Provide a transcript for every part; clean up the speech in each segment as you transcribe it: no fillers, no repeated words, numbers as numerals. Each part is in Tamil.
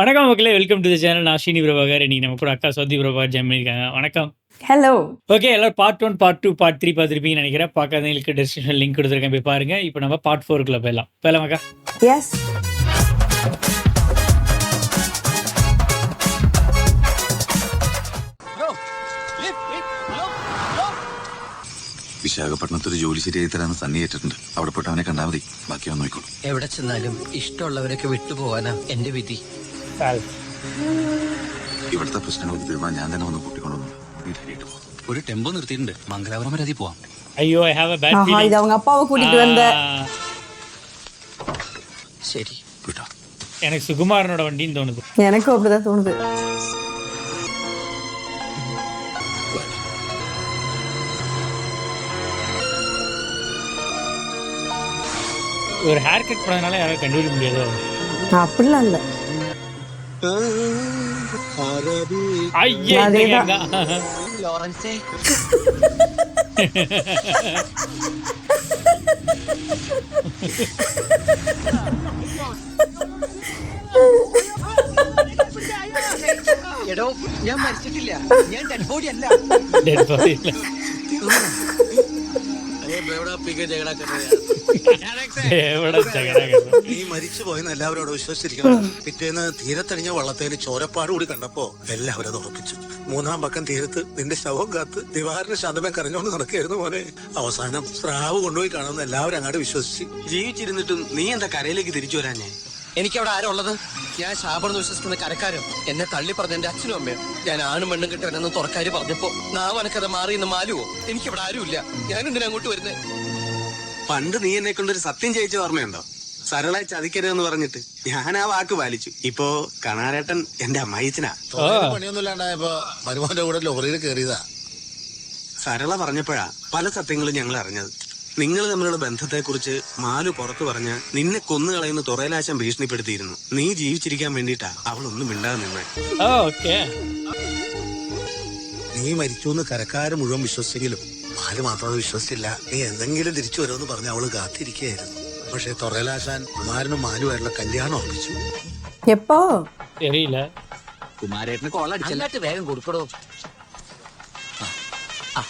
வணக்கம் மக்களே, வெல்கம் டு தி சேனல். நான் ஸ்ரீனி பிரபாகர். இன்னைக்கு நம்ம கூட அக்கா சௌதி பிரபாகர் ஜாயின் பண்ணியிருக்காங்க. வணக்கம். ஹலோ. ஓகே, எல்லாரும் பார்ட் 1, பார்ட் 2, பார்ட் 3 பார்த்துருப்பீங்கன்னு நினைக்கிறேன். பார்க்காதவங்களுக்கு டிஸ்கிரிப்ஷன் லிங்க் கொடுத்துருக்கேன், போய் பாருங்க. இப்போ நம்ம பார்ட் 4க்குள்ள போயிடலாம் அக்கா. எஸ். വിശാഖപട്ടണത്തൊരു ജോലി ശരിയായി തരാന്ന് സണ്ണി ഏറ്റിട്ടുണ്ട്. അവിടെ പോയിട്ട് അവനെ കണ്ടാൽ മതി, ബാക്കി അവൻ നോക്കിക്കോളും. എവിടെ ചെന്നാലും ഇഷ്ടമുള്ളവരൊക്കെ വിട്ടുപോകാനാ എന്റെ വിധി. ഇവിടുത്തെ പ്രശ്നങ്ങൾക്ക് തീർന്നാൽ ഞാൻ തന്നെ വന്ന് കൂട്ടിക്കൊണ്ടു. ഒരു ടെമ്പോ നിർത്തിയിട്ടുണ്ട്, മംഗലാപുരം വരെ അതി പോവാം. ஐயோ, I have a bad feeling. இது அவங்க அப்பாவை கூட்டிட்டு வந்த. ശരി വിട്ടോ. எனக்கு சுகுமாரனோட வண்டின்னு தோணுது. எனக்கும் அப்படிதான் தோணுது. ஒரு ஹேர் கட் பண்ணதுனால யாரும் கண்டுபிடிக்க முடியாதோ? அப்படிலாம் இல்ல. ஐயே, ലോറൻസേ എടോ, ഞാൻ മരിച്ചിട്ടില്ല, ഞാൻ ഡെഡ് ബോഡി അല്ല. ഡെഡ് ബോഡി അല്ല. നീ മരിച്ചു പോയെന്ന് എല്ലാവരും അവിടെ വിശ്വസിച്ചിരിക്കണം. പിറ്റേന്ന് തീരത്തണിഞ്ഞ വള്ളത്തേന് ചോരപ്പാട് കൂടി കണ്ടപ്പോ എല്ലാവരും അത് ഉറപ്പിച്ചു. 3-ാം പക്കം തീരത്ത് നിന്റെ ശവം കാത്ത് ദിവാറിന് ശതമേ കരഞ്ഞോണ്ട് നടക്കായിരുന്നു പോലെ. അവസാനം സ്രാവ് കൊണ്ടുപോയി കാണുന്ന എല്ലാവരും അങ്ങോട്ട് വിശ്വസിച്ച്. ജീവിച്ചിരുന്നിട്ടും നീ എന്താ കരയിലേക്ക് തിരിച്ചു വരാഞ്ഞേ? എനിക്കവിടെ ആരും ഉള്ളത്? ഞാൻ ശാപർന്ന് വിശ്വസിക്കുന്ന കരക്കാരും എന്നെ തള്ളി പറഞ്ഞ എന്റെ അച്ഛനും അമ്മയും. ഞാൻ ആണും പെണ്ണും കിട്ടവനെന്ന് തുറക്കാര് പറഞ്ഞപ്പോ നാവനക്കഥ മാറിയെന്ന് മാലുവോ? എനിക്കിവിടെ ആരുമില്ല. ഞാൻ എന്തിനാ അങ്ങോട്ട് വരുന്നേ? പണ്ട് നീ എന്നെ കൊണ്ടൊരു സത്യം ചെയ്യിച്ച ഓർമ്മയുണ്ടോ? സരളെ ചതിക്കരുതെന്ന് പറഞ്ഞിട്ട് ഞാൻ ആ വാക്ക് പാലിച്ചു. ഇപ്പോ കണാരേട്ടൻ എന്റെ അമ്മായിച്ചനാ. പണിയൊന്നും ഇല്ലാണ്ടായപ്പോ മരുമോന്റെ കൂടെ ലോറിയിൽ കയറിയതാ. സരള പറഞ്ഞപ്പോഴാ പല സത്യങ്ങളും ഞങ്ങൾ അറിഞ്ഞത്. നിങ്ങൾ തമ്മിലുള്ള ബന്ധത്തെക്കുറിച്ച് മാലു പുറത്തു പറഞ്ഞ നിന്നെ കൊന്നുകളയുന്ന തുറയിലാശം ഭീഷണിപ്പെടുത്തിയിരുന്നു. നീ ജീവിച്ചിരിക്കാൻ വേണ്ടിയിട്ടാ അവളൊന്നും മിണ്ടാതെ നിന്നെ. നീ മരിച്ചു എന്ന് കരക്കാര് മുഴുവൻ വിശ്വസിച്ചെങ്കിലും മാല് മാത്രം വിശ്വസിച്ചില്ല. നീ എന്തെങ്കിലും തിരിച്ചു വരുമെന്ന് പറഞ്ഞ് അവള് കാത്തിരിക്കുകയായിരുന്നു. പക്ഷെ തൊറയിലാശാൻ കുമാരനും മാലുമായിട്ടുള്ള കല്യാണം ഉറപ്പിച്ചു. എപ്പോ தெரியல. കുമാരേട്ടന് കോളടിച്ചല്ലാട്ട് വേഗം കൊടുക്കടോ.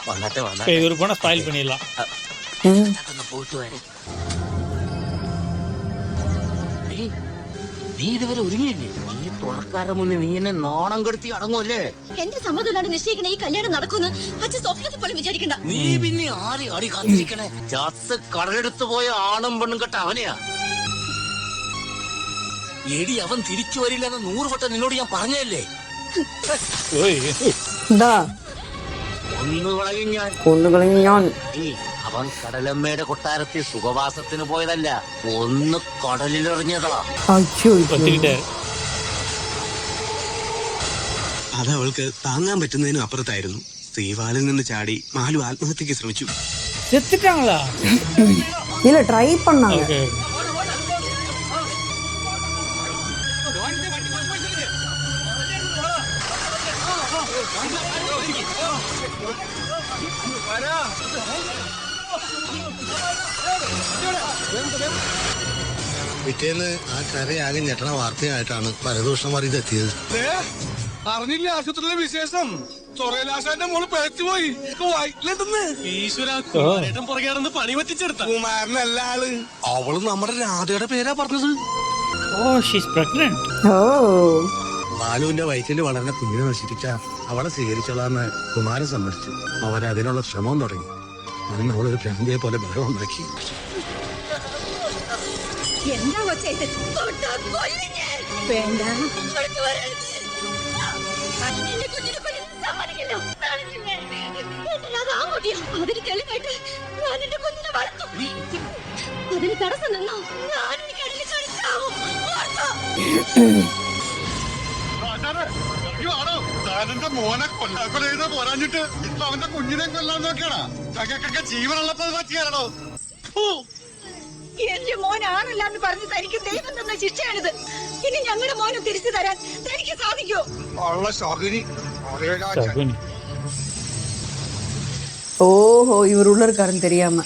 വന്നാട്ടെ இப்போ இவரு போனா ஸ்பாயில் பண்ணிடலாம். പോയിട്ട് വരെ. നീ ഇതുവരെ ഒരുങ്ങിയില്ലേ? നീ തുറക്കാരുടെ മുന്നിൽ നീ എന്നെ നാണം കെടുത്തി അടങ്ങുമല്ലേ? എന്റെ സമ്മതമില്ലാണ്ട് നിശ്ചയിക്കണ ഈ കല്യാണം നടക്കുന്നു അച്ഛൻ സ്വപ്നത്തിൽ പോലും വിചാരിക്കണ്ട. നീ പിന്നെ ആടി ആടി കാത്തിരിക്കണേ? ചാത്ത് കടലെടുത്ത് പോയ ആണും പെണ്ണും കെട്ട അവനെയാ. എടി, അവൻ തിരിച്ചു വരില്ലെന്ന് 100 വട്ടം നിന്നോട് ഞാൻ പറഞ്ഞല്ലേ? കൊന്നുകളയും ഞാൻ. അവൻ കടലമ്മയുടെ കൊട്ടാരത്തിൽ സുഖവാസത്തിന് പോയതല്ല, ഒന്ന് കടലിലെറിഞ്ഞതാ. അത് അവൾക്ക് താങ്ങാൻ പറ്റുന്നതിനും അപ്പുറത്തായിരുന്നു. ശ്രീവാലിൽ നിന്ന് ചാടി മാലു ആത്മഹത്യക്ക് ശ്രമിച്ചു. செத்துட்டாங்களா? இல்ல, ட்ரை பண்ணாங்க. പിറ്റേന്ന് ആ കരയാകെ ഞെട്ടണ വാർത്തയായിട്ടാണ് പരദൂഷണമാർ ഇതെത്തിയത്. അറിഞ്ഞില്ല ആശുപത്രിയിലെ വിശേഷം. ചൊറയിലാശാന്റെ മോള് പിഴച്ചുപോയി. ഈശ്വരൻ പുറകെ പണി പറ്റിച്ചെടുത്ത കുമാരനല്ല ആള്. അവള് നമ്മുടെ രാധയുടെ പേരാ പറഞ്ഞത്. മാലുവിന്റെ വയറ്റില് വളർന്ന കുഞ്ഞിനെ നശിപ്പിച്ച അവളെ സ്വീകരിച്ചോളാന്ന് കുമാരൻ സമ്മതിച്ചു. അവരതിനുള്ള ശ്രമം തുടങ്ങി. അതിന് അവളൊരു ഭ്രാന്തിയെ പോലെ ബലം ഉണ്ടാക്കി. എന്താ കൊച്ചേത്? വേണ്ട, അതിന് തെളിവായിട്ട് ഞാൻ എന്റെ കുഞ്ഞിനെ വളർത്തും. അതിന് തടസ്സം നിന്നോ ഞാനും കടലിൽ കളിച്ചാവും. താനെന്റെ മോനെ കൊല്ലാക്കൊല പോരാഞ്ഞിട്ട് അവന്റെ കുഞ്ഞിനെ കൊല്ലാൻ നോക്കിയാണോ? ജീവനുള്ളപ്പോ പറ്റിയാണോ? എന്റെ മോനാണല്ല എന്ന് പറഞ്ഞ് തനിക്ക് ദൈവം തന്ന ശിക്ഷയാണിത്. ഇനി ഞങ്ങളുടെ മോനെ തിരിച്ചു തരാൻ തനിക്ക് സാധിക്കോ? ഓഹോ, ഇവർ ഉള്ള இருக்காருன்னு தெரியாம.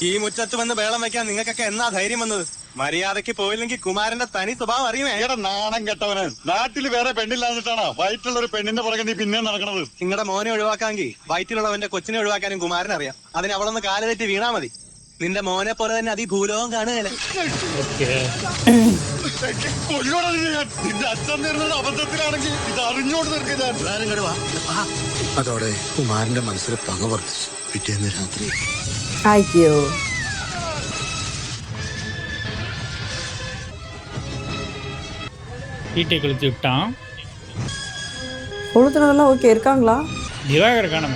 ഈ മുറ്റത്ത് വന്ന് വേളം വെക്കാൻ നിങ്ങൾക്കൊക്കെ എന്നാ ധൈര്യം വന്നത്? മര്യാദക്ക് പോയില്ലെങ്കിൽ കുമാരന്റെ തനി സ്വഭാവം അറിയുമേ. എടാ നാണം കെട്ടവന്, നാട്ടിൽ വേറെ പെണ്ണില്ലാന്നിട്ടാണോ വയറ്റുള്ള ഒരു പെണ്ണിന്റെ പുറകെ നീ പിന്നെ നടക്കണത്? നിങ്ങളുടെ മോനെ ഒഴിവാക്കാമെങ്കിൽ വയറ്റിലുള്ളവന്റെ കൊച്ചിനെ ഒഴിവാക്കാനും കുമാരനറിയാം. അതിന് അവളൊന്ന് കാല് തെറ്റി വീണാ മതി. നിന്റെ മോനെ പോലെ തന്നെ അതിഭൂലോകം കാണുകയല്ലേ. കൊല്ലോടാ നീ ഞാൻ. നിന്റെ അച്ഛൻ നേരുന്നത് അബദ്ധത്തിലാണെങ്കിൽ ഇത് അറിഞ്ഞോണ്ട് തീർക്കുക. അതോടെ കുമാരന്റെ മനസ്സിൽ പക വർദ്ധിച്ചു. പിറ്റേന്ന് രാത്രി അയ്യോ வீட்டை கொளுத்தி விட்டான். கொளுத்துனதெல்லாம் ஓகே இருக்காங்களா? திவாகர் காணாம.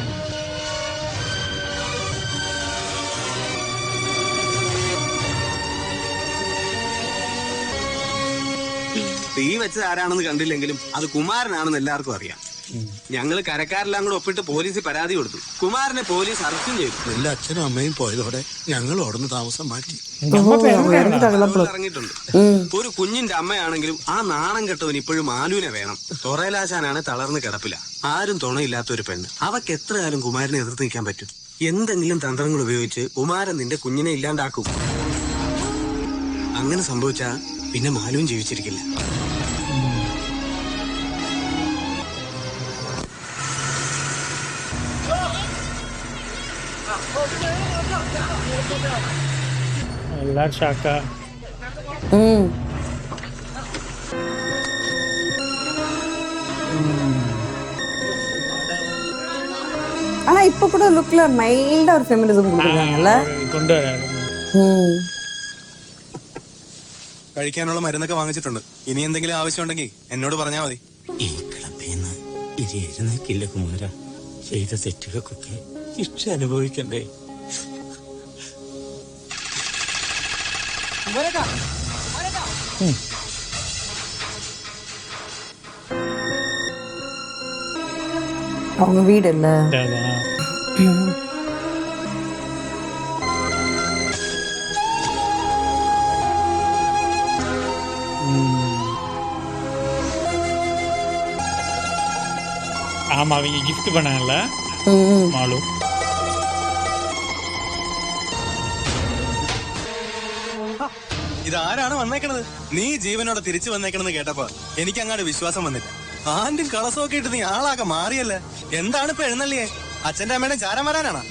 തീ വെച്ചത് ആരാണെന്ന് കണ്ടില്ലെങ്കിലും അത് കുമാരനാണെന്ന് എല്ലാവർക്കും അറിയാം. ഞങ്ങള് കരക്കാരെല്ലാം കൂടെ ഒപ്പിട്ട് പോലീസിൽ പരാതി കൊടുത്തു. കുമാരനെ പോലീസ് അറസ്റ്റും ചെയ്തു. എന്റെ അച്ഛനും അമ്മയും പോയതോടെ ഞങ്ങൾ ഓടുന്ന താമസം മാറ്റി. ഇറങ്ങിയിട്ടുണ്ട്. ഒരു കുഞ്ഞിന്റെ അമ്മയാണെങ്കിലും ആ നാണം കെട്ടവൻ ഇപ്പോഴും മാലുവിനെ വേണം. തൊറയിലാശാനാണ് തളർന്ന് കിടപ്പില്ല. ആരും തുണയില്ലാത്ത ഒരു പെണ്ണ്. അവക്ക് എത്ര കാലം കുമാരനെ എതിർത്ത് നിൽക്കാൻ പറ്റും? എന്തെങ്കിലും തന്ത്രങ്ങൾ ഉപയോഗിച്ച് കുമാരൻ നിന്റെ കുഞ്ഞിനെ ഇല്ലാണ്ടാക്കും. അങ്ങനെ സംഭവിച്ചാ പിന്നെ മാലുവും ജീവിച്ചിരിക്കില്ല. எல்லாரும் ஷாக்கா. ஆனா இப்ப கூட லுக்ல மைல்டா ஒரு ஃபெமினிசம் கொடுக்குறாங்கல்ல. கொண்டு வராரு. കഴിക്കാനുള്ള മരുന്നൊക്കെ വാങ്ങിച്ചിട്ടുണ്ട്. ഇനി എന്തെങ്കിലും ആവശ്യമുണ്ടെങ്കിൽ എന്നോട് പറഞ്ഞാ മതി. ഈ കിളപ്പേന്ന് ഇനി എഴുന്നേക്കില്ല കുമാര. ചെയ്ത തെറ്റുകൾക്കൊക്കെ ശിക്ഷ അനുഭവിക്കണ്ടേ? அவங்க வீடு இல்ல. ஆமா, அவங்க கிஃப்ட் பண்ணாங்கல்ல மாலு. ഇതാരാണ് വന്നേക്കണത്? നീ ജീവനോടെ തിരിച്ചു വന്നേക്കണെന്ന് കേട്ടപ്പോ എനിക്ക് അങ്ങാട് വിശ്വാസം വന്നില്ല. ആന്റും കളസമൊക്കെ ഇട്ട് നീ ആളാകെ മാറിയല്ലേ. എന്താണ് ഇപ്പൊ എഴുന്നള്ളിയേ? അച്ഛന്റെ അമ്മയുടെ ചാരം വരാനാണോ?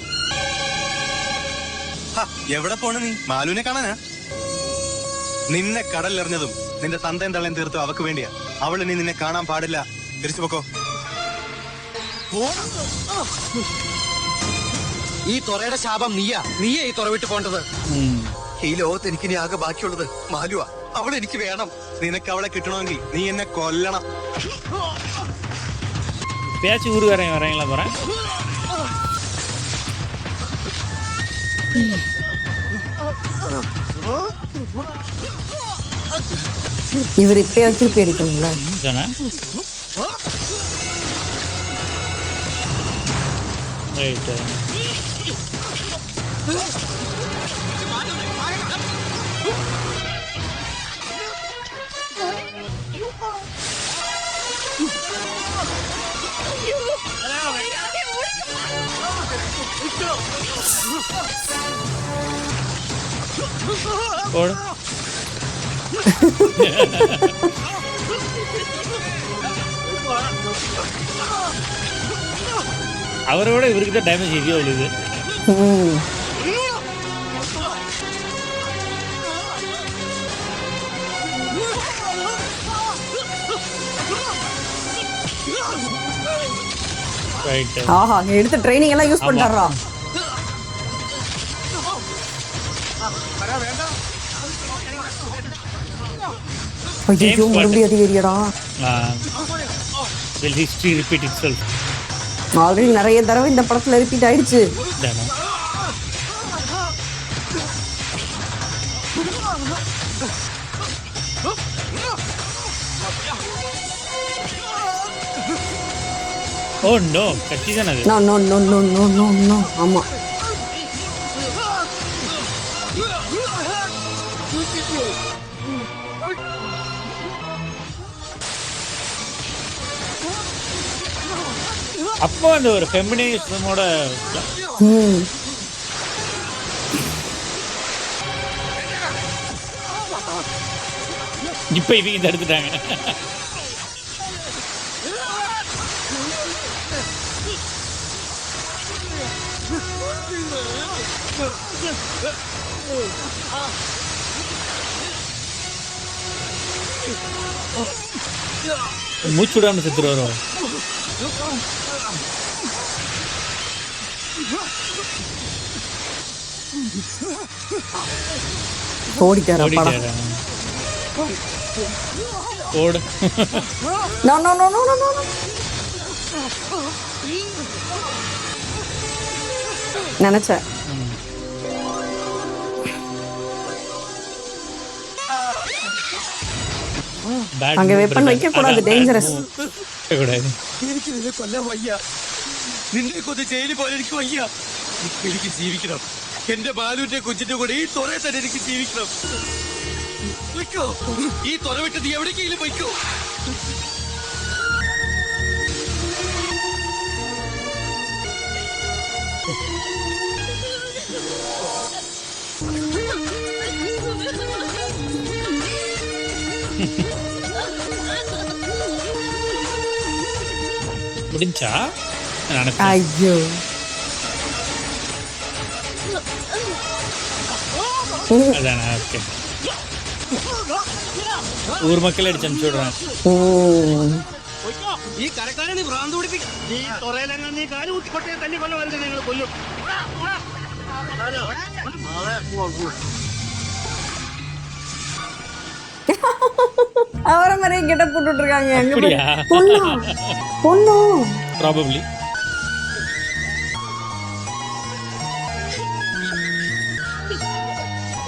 എവിടെ പോണ് നീ? മാലുവിനെ കാണാനാ? നിന്നെ കടലിലെറിഞ്ഞതും നിന്റെ തന്തയും തള്ളയും തീർത്തു അവക്ക് വേണ്ടിയാ. അവളിനി നിന്നെ കാണാൻ പാടില്ല. തിരിച്ചു പൊക്കോ. ഈ തൊറയുടെ ശാപം നീയാ ഈ തൊറ വിട്ട് പോണ്ടത്. ഈ ലോകത്ത് എനിക്ക് ഇനി ആകെ ബാക്കിയുള്ളത് മാലുവാ. അവൾ എനിക്ക് വേണം. നിനക്ക് അവളെ കിട്ടണമെങ്കിൽ നീ എന്നെ കൊല്ലണം. பேச்சு ஊருக்காரங்க வராங்களா போறேன். இவர் இப்பயே திருப்பி அடிக்கணும்ல. ரைட். ஓடு. அவரோட இவருக்கு தான் டேமேஜ் ஹெவியா விழுது. ரைட். ஆஹா, எடுத்த ட்ரைனிங் எல்லாம் யூஸ் பண்றாரா? ஐயோ, மறுபடியும் அதிகரிக்கடா. will history repeat itself. Already நிறைய தடவை இந்த படத்துல ரிப்பீட் ஆயிடுச்சு. ஓ நோ, கட்டி தானே அது. No no no no no no no. ஆமா. அப்போ அந்த ஒரு ஃபெமினிசமோட இப்போ இவங்க தடுத்துட்டாங்க. மூச்சு விடாம செத்துரு வரும். ஓடிட்டாரு அப்பாடா. ஓடு. No no no no no no. நினைச்சேன். அங்க வெப்பன் வைக்க கூடாது, டேஞ்சரஸ். கூடாது. എനിക്ക് നിന്നെ കൊല്ലാൻ വയ്യ. നിന്നെ കൊന്ന് ജയിലിൽ പോലെ എനിക്ക് വയ്യ. എനിക്ക് ജീവിക്കണം. എന്റെ ബാലുവിന്റെ കുഞ്ഞിന്റെ കൂടെ ഈ തുറയെ തന്നെ എനിക്ക് ജീവിക്കണം. വയ്ക്കോ, ഈ തുറ വിട്ട് നീ എവിടേക്കെങ്കിലും വയ്ക്കോ. முடிஞ்சா ஐயோ அதானே. ஓகே, ஊர் மக்கள் அடிச்சு அனுப்பிச்சு விடுறான். ഈ കരക്കാരെ നീ ഭ്രാന്ത് പിടിപ്പിക്കും. ഈ തുറയിലെങ്ങനെ നീ കാല് കുത്തിക്കൊട്ടേ തല്ലി കൊല്ല വരുന്നത് നിങ്ങൾ കൊല്ലും. அவரை மாதிரி கிட்ட போட்டுட்டு இருக்காங்க. எங்க போய் அப்படியா? பொண்ணா பொண்ணு ப்ராபப்ளி.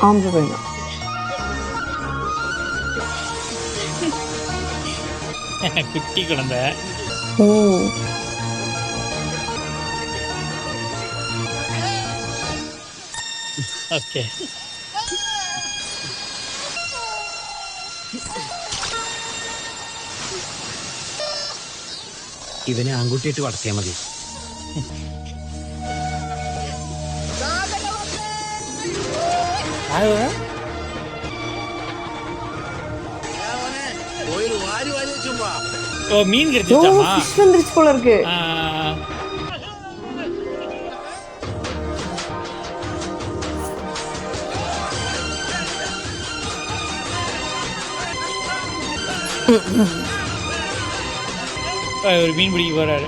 ஆம்பளை பையன். குட்டி குழந்தை. ഓക്കെ, ഇവനെ ആൺകുട്ടിയായിട്ട് വളർത്തിയാ മതി. ஓ மீன் ஓ கிடைச்சிச்சாமா? ஃபிஷ் வந்துருச்சு போல இருக்கு. ஒரு மீன் பிடிக்க போறாரு.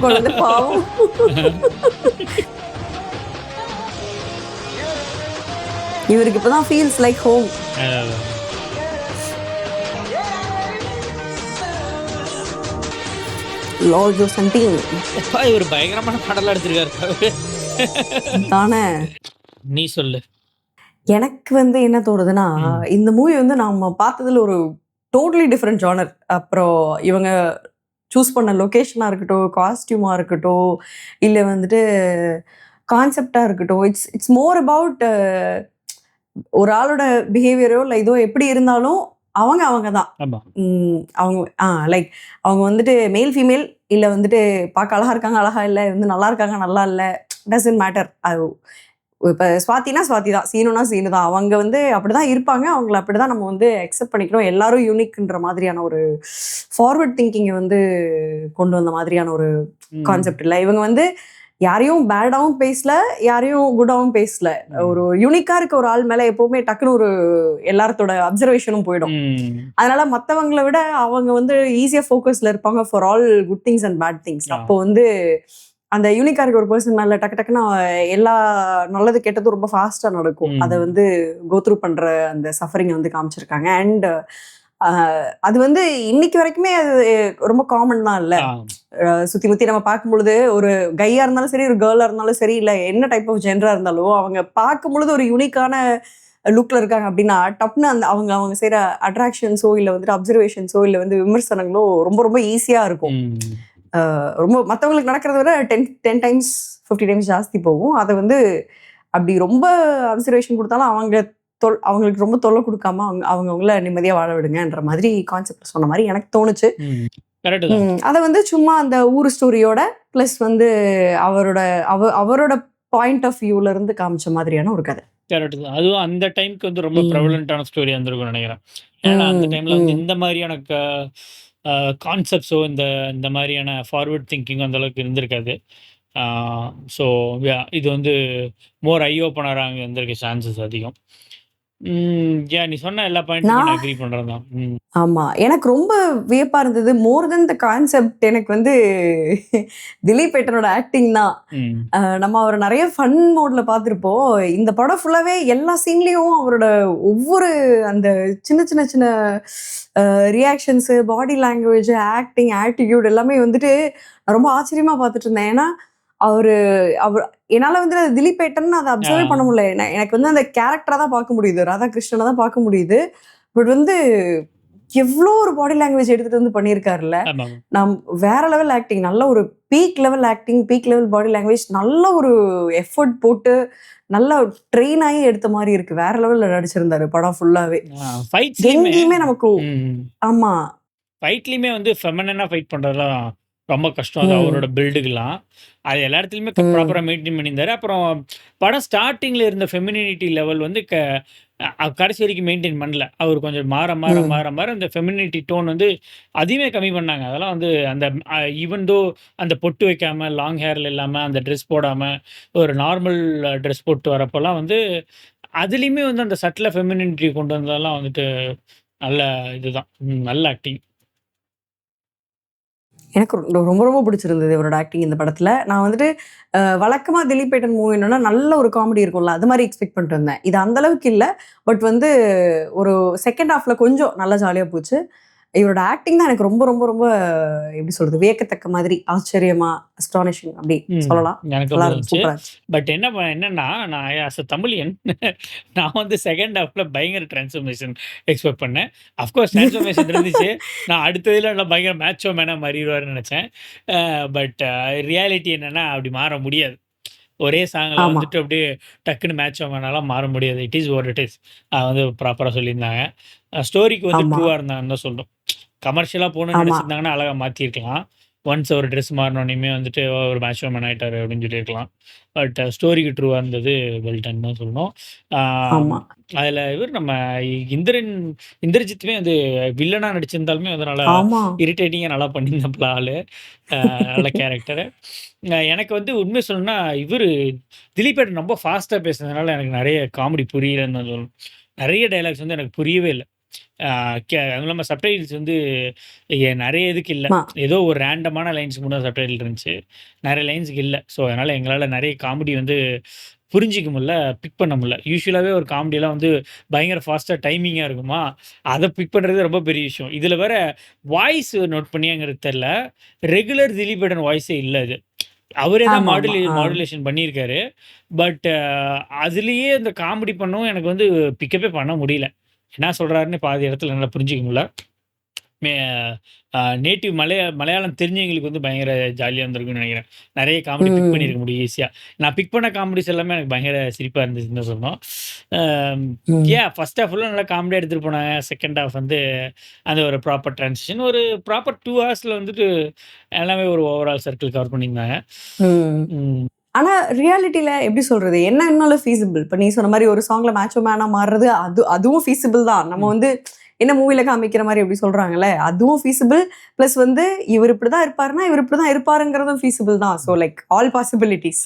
குழந்தை பாவம். இவருக்கு இப்பதான் ஃபீல்ஸ் லைக் ஹோம். லார்ஜோ சம்திங். ஒரு பயங்கரமான படம்லாம் எடுத்திருக்காரு தானே. நீ சொல்லு. எனக்கு வந்து என்ன தோணுதுன்னா, இந்த மூவி வந்து நாம பார்த்ததுல ஒரு டோட்டலி டிஃப்ரெண்ட் ஜானர். அப்புறம் இவங்க சூஸ் பண்ண லொக்கேஷனாக இருக்கட்டும், காஸ்டியூமாக இருக்கட்டும், இல்லை வந்துட்டு கான்செப்டாக இருக்கட்டும், இட்ஸ் மோர் அபவுட் ஒரு ஆளோட பிஹேவியரோ இல்லை இதோ எப்படி இருந்தாலும் அவங்க தான். அவங்க லைக் அவங்க வந்துட்டு மேல் ஃபீமேல் இல்லை வந்துட்டு பார்க்க அழகா இருக்காங்க அழகா இல்லை, வந்து நல்லா இருக்காங்க நல்லா இல்லை, டசன்ட் மேட்டர். அது இப்போ ஸ்வாதினா ஸ்வாதி தான், சீனுனா சீனு தான். அவங்க வந்து அப்படிதான் இருப்பாங்க, அவங்கள அப்படிதான் நம்ம வந்து அக்செப்ட் பண்ணிக்கணும். எல்லாரும் யூனிக்ன்ற மாதிரியான ஒரு ஃபார்வர்ட் திங்கிங்கை வந்து கொண்டு வந்த மாதிரியான ஒரு கான்செப்ட் இல்லை. இவங்க வந்து யாரையும் பேடாவும் பேசல, யாரையும் குடாவும் பேசல. ஒரு யூனிக்கா இருக்க ஒரு ஆள் மேல எப்பவுமே டக்குன்னு ஒரு எல்லாத்தோட அப்சர்வேஷனும் போயிடும். அதனால மற்றவங்களை விட அவங்க வந்து ஈஸியா ஃபோக்கஸ்ல இருப்பாங்க for all good things and bad things. அப்போ வந்து அந்த யூனிக்கா இருக்க ஒரு பர்சன் மேல டக்கு டக்குன்னு எல்லா நல்லது கெட்டதும் ரொம்ப ஃபாஸ்டா நடக்கும். அதை வந்து கோத்ரூ பண்ற அந்த சஃபரிங்கை வந்து காமிச்சிருக்காங்க. அண்ட் அது வந்து இன்னைக்கு வரைக்குமே அது ரொம்ப காமன் தான் இல்ல. சுத்தி முத்தி நம்ம பார்க்கும்பொழுது ஒரு கையா இருந்தாலும் சரி, ஒரு கேர்ளா இருந்தாலும் சரி, இல்ல என்ன டைப் ஆஃப் ஜெண்டரா இருந்தாலும் அவங்க பார்க்கும் பொழுது ஒரு யூனிக்கான லுக்ல இருக்காங்க அப்படின்னா டப்னு அந்த அவங்க செய்யற அட்ராக்ஷன்ஸோ இல்லை வந்துட்டு அப்சர்வேஷன்ஸோ இல்லை வந்து விமர்சனங்களோ ரொம்ப ரொம்ப ஈஸியா இருக்கும். ரொம்ப மற்றவங்களுக்கு நடக்கிறத விட 10 times 50 times ஜாஸ்தி போகும். அதை வந்து அப்படி ரொம்ப அப்சர்வேஷன் கொடுத்தாலும் அவங்களுக்கு ரொம்ப தொல்லை கொடுக்காம அவங்கள நிம்மதியாக வாழ விடுங்கன்ற மாதிரி கான்செப்ட் சொன்ன மாதிரி எனக்கு தோணுச்சு. கரெக்ட் தான். அதை வந்து சும்மா அந்த ஊர் ஸ்டோரியோட ப்ளஸ் வந்து அவரோட அவரோட பாயிண்ட் ஆஃப் வியூல இருந்து காமிச்ச மாதிரியான ஒரு கதை. கரெக்ட் தான். அதுவும் அந்த டைம்க்கு வந்து ரொம்ப ப்ரெவலண்டான ஸ்டோரியா இருந்திருக்கும்னு நினைக்கிறேன். ஏன்னா அந்த டைம்ல வந்து இந்த மாதிரியான கான்செப்ட்ஸோ இந்த மாதிரியான ஃபார்வர்ட் திங்கிங் அந்த அளவுக்கு இருந்திருக்காது. ஸோ இது வந்து மோர் ஐ ஓப்பனராக அங்கே இருந்திருக்க சான்சஸ் அதிகம். நீ சொன்ன எல்லா பாயிண்ட்ஸும் நான் அக்ரி பண்ணுறது தான். ஆமா. எனக்கு ரொம்ப வியப்பா இருந்தது. மோர் தென் த கான்செப்ட் எனக்கு வந்து திலீப் ஏட்டனோட ஆக்டிங் தான். நம்ம அவரை நிறைய ஃபன் மோட்ல பார்த்துருப்போம். இந்த படம் ஃபுல்லாவே எல்லா சீன்லயும் அவரோட ஒவ்வொரு அந்த சின்ன சின்ன சின்ன reactions, body language, acting, attitude எல்லாமே வந்துட்டு நான் ரொம்ப ஆச்சரியமா பார்த்துட்டு இருந்தேன். ஏன்னா அவர் என்னால் வந்து திலீப் ஏட்டன் அதை அப்சர்வே பண்ண முடியல. எனக்கு வந்து அந்த கேரக்டராக தான் பார்க்க முடியுது, ராதாகிருஷ்ணனை தான் பார்க்க முடியுது. பட் வந்து எவ்வளோ ஒரு பாடி லாங்குவேஜ் எடுத்துட்டு வந்து பண்ணியிருக்காருல்ல. நான் வேற லெவல் ஆக்டிங், நல்ல ஒரு peak level acting, peak level body language, நல்ல ஒரு எஃபர்ட் போட்டு நல்லா ட்ரெயின் ஆகி எடுத்த மாதிரி இருக்கு. வேற லெவல்ல நடிச்சிருந்தாரு படம் ஃபுல்லாவே. எங்கேயுமே நமக்கு ஆமா ஃபைட்லயுமே வந்து ஃபெமினா ஃபைட் பண்றதெல்லாம் ரொம்ப கஷ்டம். அது அவரோட பில்டுக்கெல்லாம் அது எல்லா இடத்துலையுமே ப்ராப்பராக மெயின்டைன் பண்ணியிருந்தாரு. அப்புறம் படம் ஸ்டார்டிங்கில் இருந்த ஃபெமினிட்டி லெவல் வந்து கடைசி வரைக்கும் மெயின்டைன் பண்ணல. அவர் கொஞ்சம் மாற அந்த ஃபெமினிட்டி டோன் வந்து அதையுமே கம்மி பண்ணாங்க. அதெல்லாம் வந்து அந்த ஈவன் தோ அந்த பொட்டு வைக்காமல், லாங் ஹேரில் இல்லாமல், அந்த ட்ரெஸ் போடாமல் ஒரு நார்மல் ட்ரெஸ் போட்டு வரப்போலாம் வந்து அதுலேயுமே வந்து அந்த சட்டில் ஃபெமினிட்டி கொண்டு வந்ததெல்லாம் வந்துட்டு நல்ல இதுதான். நல்ல ஆக்டிங். எனக்கு ரொம்ப ரொம்ப பிடிச்சிருந்தது இவரோட ஆக்டிங் இந்த படத்தில். நான் வந்துட்டு வழக்கமாக திலீப் ஏட்டன் மூவின்னா நல்ல ஒரு காமெடி இருக்கும்ல, அது மாதிரி எக்ஸ்பெக்ட் பண்ணிட்டு இருந்தேன். இது அந்த அளவுக்கு இல்லை. பட் வந்து ஒரு செகண்ட் ஹாஃப்ல கொஞ்சம் நல்லா ஜாலியாக போச்சு. இவரோட ஆக்டிங் தான் எனக்கு ரொம்ப ரொம்ப ரொம்ப எப்படி சொல்றது, வியக்கத்தக்க மாதிரி, ஆச்சரியமா, அஸ்டானிஷிங் அப்படி சொல்லலாம். பட் என்னன்னா நான் ஆஸ் அ தமிழியன் நான் வந்து செகண்ட் ஹாஃப்ல பயங்கர டிரான்ஸ்ஃபர்மேஷன் எக்ஸ்பெக்ட் பண்ணேன். அஃப்கோர்ஸ் டிரான்ஸ்ஃபர்மேஷன் இருந்துச்சு. நான் அடுத்ததுல நல்லா பயங்கர மேட்சோ மேனா மாறிடுவாருன்னு நினைச்சேன். பட் ரியாலிட்டி என்னன்னா அப்படி மாற முடியாது. ஒரே சாங்கில் வந்துட்டு அப்படியே டக்குன்னு மேட்ச் ஆகனாலாம் மாற முடியாது. It is what it is. வந்து ப்ராப்பராக சொல்லியிருந்தாங்க. ஸ்டோரிக்கு வந்து ட்ரூவாக இருந்தாங்கன்னு தான் சொல்லும். கமர்ஷியலாக போகணும்னு நினச்சிருந்தாங்கன்னா அழகாக மாற்றிருக்கலாம். ஒன்ஸ் ஒரு ட்ரெஸ் மாறினோடனே வந்துட்டு ஒரு மேட்ச் மேன் ஆகிட்டார் அப்படின்னு சொல்லியிருக்கலாம். பட் ஸ்டோரிக்கு ட்ரூவாக இருந்தது வெல்டன் தான் சொல்லணும். அதில் இவர் நம்ம இந்திரஜித்துமே வந்து வில்லனாக நடிச்சிருந்தாலுமே வந்து நல்லா இரிட்டேட்டிங்காக நல்லா பண்ணியிருந்தப்பல ஆள், நல்ல கேரக்டரு. எனக்கு வந்து உண்மை சொல்லணும்னா இவர் திலீப் ஏட்டன் ரொம்ப ஃபாஸ்ட்டாக பேசுனதுனால எனக்கு நிறைய காமெடி புரியலன்னு தான் சொல்லணும். நிறைய டைலாக்ஸ் வந்து எனக்கு புரியவே இல்லை. அதுவும் இல்லாமல் சப்டைட்டில்ஸ் வந்து நிறைய இதுக்கு இல்லை. ஏதோ ஒரு ரேண்டமான லைன்ஸுக்கு மட்டும் சப்டைட்டில் இருந்துச்சு, நிறைய லைன்ஸுக்கு இல்லை. ஸோ அதனால் எங்களால் நிறைய காமெடி வந்து புரிஞ்சிக்க முடியல, பிக் பண்ண முடியல. யூஸ்வலாகவே ஒரு காமெடியெல்லாம் வந்து பயங்கர ஃபாஸ்ட்டாக டைமிங்காக இருக்குமா, அதை பிக் பண்ணுறது ரொம்ப பெரிய விஷயம். இதில் வேற வாய்ஸ் நோட் பண்ணியாங்கிறது தெரில, ரெகுலர் திலீப் ஏட்டன் வாய்ஸே இல்லை. அது அவரே தான் மாடுலேஷன் பண்ணியிருக்காரு. பட் அதுலேயே இந்த காமெடி பண்ணவும் எனக்கு வந்து பிக்கப்பே பண்ண முடியல. என்ன சொல்கிறாருன்னு பாதி இடத்துல நல்லா புரிஞ்சிக்க முடியல. நேட்டிவ் மலையாளம் தெரிஞ்சவங்களுக்கு வந்து பயங்கர ஜாலியாக இருந்திருக்குன்னு நினைக்கிறேன். நிறைய காமெடி பிக் பண்ணியிருக்க முடியும் ஈஸியாக. நான் பிக் பண்ண காமெடிஸ் எல்லாமே எனக்கு பயங்கர சிரிப்பாக இருந்துச்சுன்னு சொன்னோம். ஃபர்ஸ்ட் ஹாஃப் ஃபுல்லாக நல்லா காமெடியாக எடுத்துகிட்டு போனாங்க. செகண்ட் ஹாஃப் வந்து அந்த ஒரு ப்ராப்பர் ட்ரான்சிஷன், ஒரு ப்ராப்பர் 2 ஹவர்ஸில் வந்துட்டு எல்லாமே ஒரு ஓவரால் சர்க்கிள் கவர் பண்ணியிருந்தாங்க. ஆனா ரியாலிட்டியில எப்படி சொல்றது, என்ன இன்னும் ஃபீஸிபிள். இப்போ நீ சொன்ன மாதிரி ஒரு சாங்ல மேட்சோ மேனா மாறுறது, அதுவும் ஃபீஸிபிள் தான். நம்ம வந்து என்ன மூவில காமிக்கிற மாதிரி எப்படி சொல்றாங்கல்ல, அதுவும் ஃபீஸிபிள். பிளஸ் வந்து இவர் இப்படிதான் இருப்பாருன்னா இவர் இப்படிதான் இருப்பாருங்கிறதும் ஃபீஸிபிள் தான். So like all possibilities.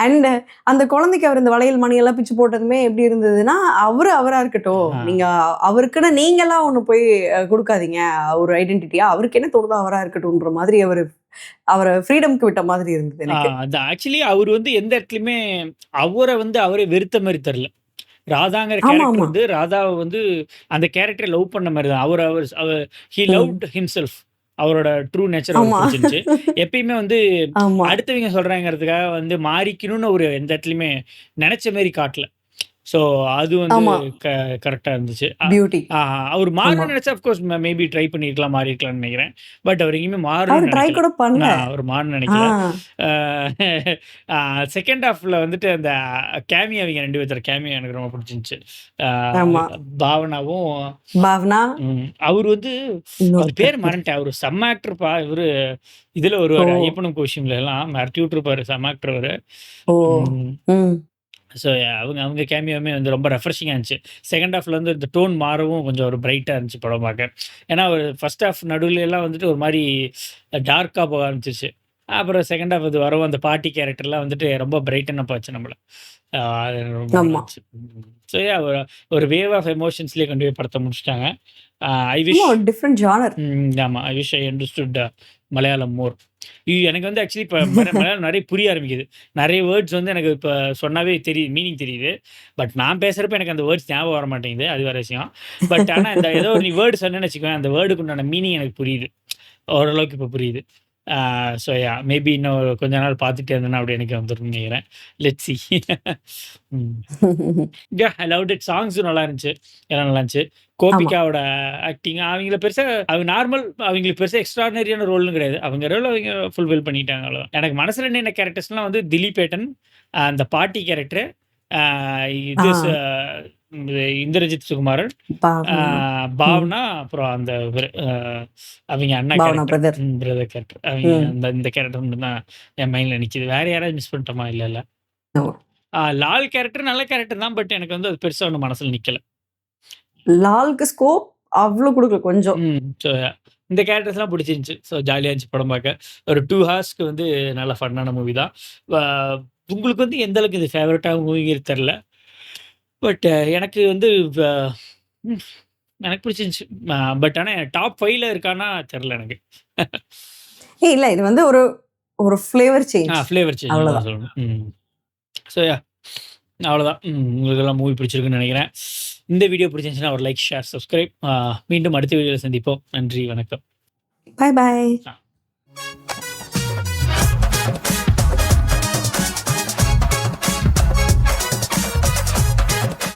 And அந்த குழந்தைக்கு அவர் இந்த வளையல் மணி எல்லாம் பிச்சு போட்டதுமே எப்படி இருந்ததுன்னா, அவரா இருக்கட்டும், நீங்க அவருக்குன்னு நீங்கெல்லாம் ஒண்ணு போய் கொடுக்காதீங்க ஒரு ஐடென்டிட்டியா, அவருக்கு என்ன தோணுதோ அவரா இருக்கட்டும்ன்ற மாதிரி அவரை ஃப்ரீடம்க்கு விட்ட மாதிரி இருந்தது எனக்கு. ஆக்சுவலி அவர் வந்து எந்த இடத்துலையுமே அவரை வந்து அவரே வெறுத்த மாதிரி தரல. ராதாங்கிற கேரக்டர் வந்து ராதாவை வந்து அந்த கேரக்டரை லவ் பண்ண மாதிரி தான். அவர் ஹி லவ்ட் ஹிம்செல்ஃப். அவரோட ட்ரூ நேச்சர் பிடிச்சிருந்துச்சு. எப்பயுமே வந்து அடுத்தவங்க சொல்றாங்கிறதுக்காக வந்து மாறிக்கணும்னு ஒரு எந்த இடத்துலையுமே நினைச்ச மாதிரி காட்டல. ஸோ அது வந்து கரெக்டாக இருந்துச்சு. அவர் மாறணும்னு நினைச்சா அஃப்கோர்ஸ் மேபி ட்ரை பண்ணியிருக்கலாம், மாறிக்கலாம்னு நினைக்கிறேன். பட் அவர் எங்கேயுமே அவர் மாறணும்னு நினைக்கல. செகண்ட் ஹாஃப்ல வந்துட்டு அந்த கேமியோ அவங்க 2 பேத்தோட கேமியோ எனக்கு ரொம்ப பிடிச்சிருந்துச்சு. ஆமா. பாவனாவும் பாவனா அவரு வந்து அவர் பேர் மறந்துட்டேன். அவரு செம்ம ஆக்டர்ப்பா. இவரு இதுல வருவாரு. ஓ. ஐயப்பனும் கோஷியும்ல எல்லாம் மிரட்டி விட்டுருப்பாரு. செம்ம ஆக்டர் அவரு. ஓ ம். ம் ஸோ அவங்க கேமியோவுமே வந்து ரொம்ப ரெஃப்ரெஷிங்கா இருந்துச்சு. செகண்ட் ஹாஃப்ல வந்து இந்த டோன் மாறவும் கொஞ்சம் ஒரு பிரைட்டா இருந்துச்சு படம் பார்க்க. ஏன்னா ஒரு ஃபர்ஸ்ட் ஹாஃப் நடுவுல எல்லாம் வந்துட்டு ஒரு மாரி டார்க்கா போக ஆரம்பிச்சுருச்சு. அப்புறம் செகண்ட் ஹாஃப் இது வரவும் அந்த பாட்டி கேரக்டர்லாம் வந்துட்டு ரொம்ப பிரைட்டன் அப் ஆச்சு நம்மள. அது ரொம்ப ஆமா. நல்லாருந்துச்சு. ஸோ ஒரு ஒரு வேவ் ஆஃப் எமோஷன்ஸ்லயே கொண்டு போய் படத்த முடிச்சுட்டாங்க. ஐ ஆமா விஷ் ஒரு டிஃப்ரெண்ட் ஜானர். ஆமா. I wish I understood Malayalam more. எனக்கு வந்து ஆக்சுவலி இப்ப மலையாளம் நெறைய புரிய ஆரம்பிக்குது. நெறைய வேர்ட்ஸ் வந்து எனக்கு இப்ப சொன்னாவே தெரியுது. மீனிங் தெரியுது. பட் நான் பேசுறப்ப எனக்கு அந்த வேர்ட்ஸ் ஞாபகம் வர மாட்டேங்குது. அது வேற விஷயம். பட் ஆனா இந்த ஏதோ ஒரு நீ வேர்ட் சொன்னேன்னு வச்சுக்கோயேன், அந்த வேர்டுக்கு உண்டான மீனிங் எனக்கு புரியுது. ஓரளவுக்கு இப்ப புரியுது. ஸோ மேபி இன்னும் கொஞ்ச நாள் பார்த்துட்டே இருந்தேன்னா அப்படி எனக்கு வந்துரும்னு நெனைக்கிறேன். Let's see. I loved it. சாங்ஸும் நல்லா இருந்துச்சு. எல்லாம் நல்லா இருந்துச்சு. ஆமா. கோபிகாவோட ஆக்டிங் அவங்கள பெருசா அவங்க நார்மல் அவங்களுக்கு பெருசா எக்ஸ்ட்ரார்டினரியான ரோல்னு கிடையாது. அவங்க ரோல அவங்க ஃபுல்ஃபில் பண்ணிட்டாங்க அவ்வளோதான். எனக்கு மனசுல நின்ன கேரக்டர்ஸ்லாம் வந்து திலீபேட்டன், அந்த பாட்டி கேரக்டர், ஆ இது இந்திரஜித் சுகுமாரன், பாவனா. ம். பாவனா, அப்புறம் அந்த இவரு அவங்க அண்ணா Bhavana character. Brother. Brother character. அவங்க ம். இந்த கேரக்டர் மட்டும் தான் என் மைண்ட்ல நிக்குது. வேற யாராவது மிஸ் பண்ணிட்டோமா? இல்ல. ஆமா. லால் கேரக்டர் நல்ல கேரக்டர் தான். பட் எனக்கு வந்து அது பெருசா ஒண்ணும் மனசுல நிக்கல. லாலுக்கு ஸ்கோப் அவ்ளோ குடுக்கல கொஞ்சம். ஸோ இந்த கேரக்டர்ஸ்லாம் பிடிச்சிருந்துச்சு. ஸோ ஜாலியா இருந்துச்சு படம் பார்க்க. ஒரு 2 ஹார்ஸ்க்கு வந்து நல்ல ஃபன்னான மூவி தான். அ உங்களுக்கு வந்து எந்த அளவுக்கு இது ஃபேவரட்டான மூவிங்கிறது தெரியல. பட் எனக்கு வந்து வ ம் எனக்கு பிடிச்சிருந்துச்சு. பட் ஆனா டாப் 5ல இருக்கான்னா தெரியல எனக்கு. இல்ல இது வந்து ஒரு ஒரு ஃப்ளேவர் சேஞ்ச். ஃப்ளேவர் சேஞ்ச் தான் அவ்வளவுதான். சொல்லணும். ஸோ அவ்வளோதான். உங்களுக்கெல்லாம் மூவி பிடிச்சிருக்குன்னு நினைக்கிறேன். இந்த வீடியோ பிடிச்சிருந்துச்சுன்னா ஒரு லைக், ஷேர், சப்ஸ்கிரைப். மீண்டும் அடுத்த வீடியோல சந்திப்போம். நன்றி, வணக்கம். Bye by.